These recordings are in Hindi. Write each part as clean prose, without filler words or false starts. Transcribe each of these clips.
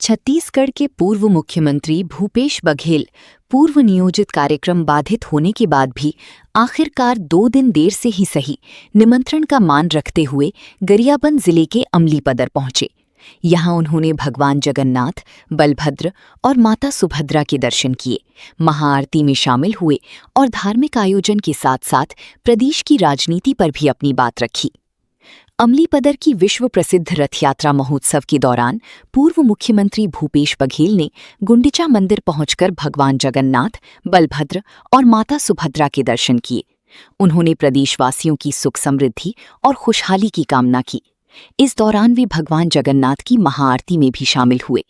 छत्तीसगढ़ के पूर्व मुख्यमंत्री भूपेश बघेल पूर्व नियोजित कार्यक्रम बाधित होने के बाद भी आखिरकार 2 दिन देर से ही सही निमंत्रण का मान रखते हुए गरियाबंद जिले के अमलीपदर पहुंचे। यहां उन्होंने भगवान जगन्नाथ, बलभद्र और माता सुभद्रा के दर्शन किए, महाआरती में शामिल हुए और धार्मिक आयोजन के साथ साथ प्रदेश की राजनीति पर भी अपनी बात रखी। अमलीपदर की विश्व प्रसिद्ध रथ यात्रा महोत्सव के दौरान पूर्व मुख्यमंत्री भूपेश बघेल ने गुंडिचा मंदिर पहुंचकर भगवान जगन्नाथ, बलभद्र और माता सुभद्रा के दर्शन किए। उन्होंने प्रदेशवासियों की सुख समृद्धि और खुशहाली की कामना की। इस दौरान वे भगवान जगन्नाथ की महाआरती में भी शामिल हुए।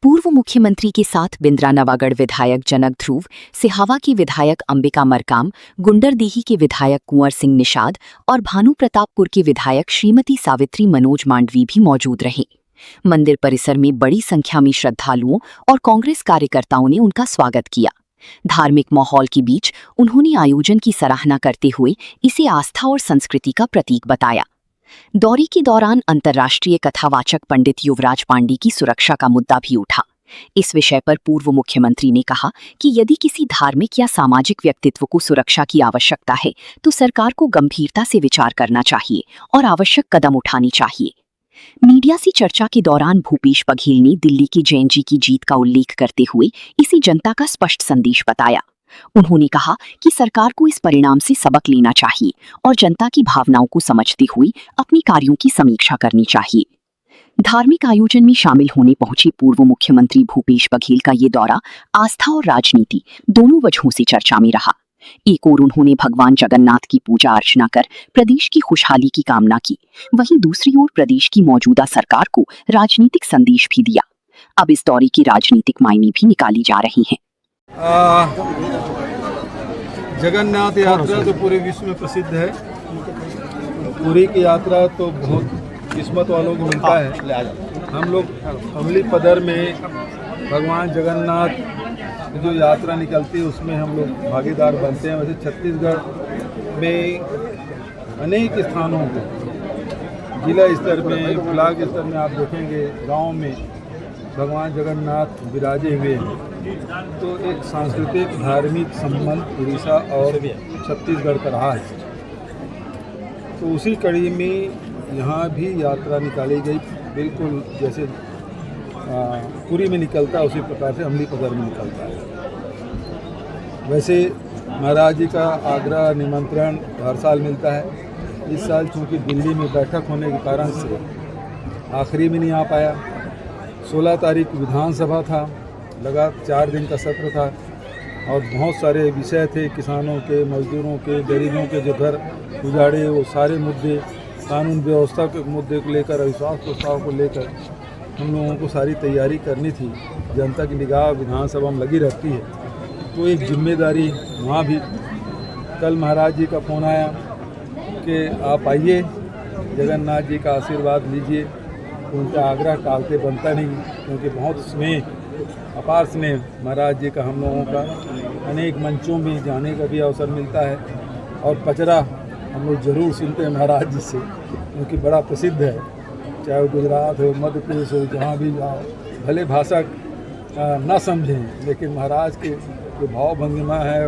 पूर्व मुख्यमंत्री के साथ बिंद्रानवागढ़ विधायक जनक ध्रुव, सिहावा के विधायक अंबिका मरकाम, गुंडरदेही के विधायक कुंवर सिंह निषाद और भानु प्रतापपुर के विधायक श्रीमती सावित्री मनोज मांडवी भी मौजूद रहे। मंदिर परिसर में बड़ी संख्या में श्रद्धालुओं और कांग्रेस कार्यकर्ताओं ने उनका स्वागत किया। धार्मिक माहौल के बीच उन्होंने आयोजन की सराहना करते हुए इसे आस्था और संस्कृति का प्रतीक बताया। दौरे के दौरान अंतर्राष्ट्रीय कथावाचक पंडित युवराज पांडे की सुरक्षा का मुद्दा भी उठा। इस विषय पर पूर्व मुख्यमंत्री ने कहा कि यदि किसी धार्मिक या सामाजिक व्यक्तित्व को सुरक्षा की आवश्यकता है तो सरकार को गंभीरता से विचार करना चाहिए और आवश्यक कदम उठाने चाहिए। मीडिया से चर्चा के दौरान भूपेश बघेल ने दिल्ली के जैन जी की जीत का उल्लेख करते हुए इसे जनता का स्पष्ट संदेश बताया। उन्होंने कहा कि सरकार को इस परिणाम से सबक लेना चाहिए और जनता की भावनाओं को समझते हुए अपने कार्यों की समीक्षा करनी चाहिए। धार्मिक आयोजन में शामिल होने पहुंचे पूर्व मुख्यमंत्री भूपेश बघेल का ये दौरा आस्था और राजनीति दोनों वजहों से चर्चा में रहा। एक ओर उन्होंने भगवान जगन्नाथ की पूजा अर्चना कर प्रदेश की खुशहाली की कामना की, वहीं दूसरी ओर प्रदेश की मौजूदा सरकार को राजनीतिक संदेश भी दिया। अब इस दौरे के राजनीतिक मायने भी निकाली जा रही हैं। जगन्नाथ यात्रा तो पूरे विश्व में प्रसिद्ध है। पुरी की यात्रा तो बहुत किस्मत वालों को मिलता है। हम लोग अमलीपदर में भगवान जगन्नाथ की जो यात्रा निकलती है उसमें हम लोग भागीदार बनते हैं। वैसे छत्तीसगढ़ में अनेक स्थानों पर जिला स्तर में, ब्लॉक स्तर में आप देखेंगे गांव में भगवान जगन्नाथ विराजे हुए हैं। तो एक सांस्कृतिक धार्मिक संबंध उड़ीसा और छत्तीसगढ़ का रहा है। तो उसी कड़ी में यहाँ भी यात्रा निकाली गई, बिल्कुल जैसे पुरी में निकलता है उसी प्रकार से अमलीपदर में निकलता है। वैसे महाराज जी का आग्रह निमंत्रण हर साल मिलता है। इस साल चूँकि दिल्ली में बैठक होने के कारण से आखिरी में नहीं आ पाया। 16 तारीख विधानसभा था, लगा 4 दिन का सत्र था और बहुत सारे विषय थे, किसानों के, मजदूरों के, गरीबों के जो घर उजाड़े, वो सारे मुद्दे, कानून व्यवस्था के मुद्दे को लेकर, अविश्वास प्रस्ताव को लेकर हम लोगों को सारी तैयारी करनी थी। जनता की निगाह विधानसभा में लगी रहती है, तो एक जिम्मेदारी वहाँ भी। कल महाराज जी का फ़ोन आया कि आप आइए, जगन्नाथ जी का आशीर्वाद लीजिए। उनका आग्रह टालते बनता नहीं, क्योंकि बहुत स्नेह, अपार स्नेह महाराज जी का हम लोगों का। अनेक मंचों में जाने का भी अवसर मिलता है और पचरा हम लोग ज़रूर सुनते हैं महाराज जी से, क्योंकि बड़ा प्रसिद्ध है। चाहे वो गुजरात हो, मध्य प्रदेश हो, जहाँ भी जाओ, भले भाषा ना समझें लेकिन महाराज के जो भाव भंगिमा है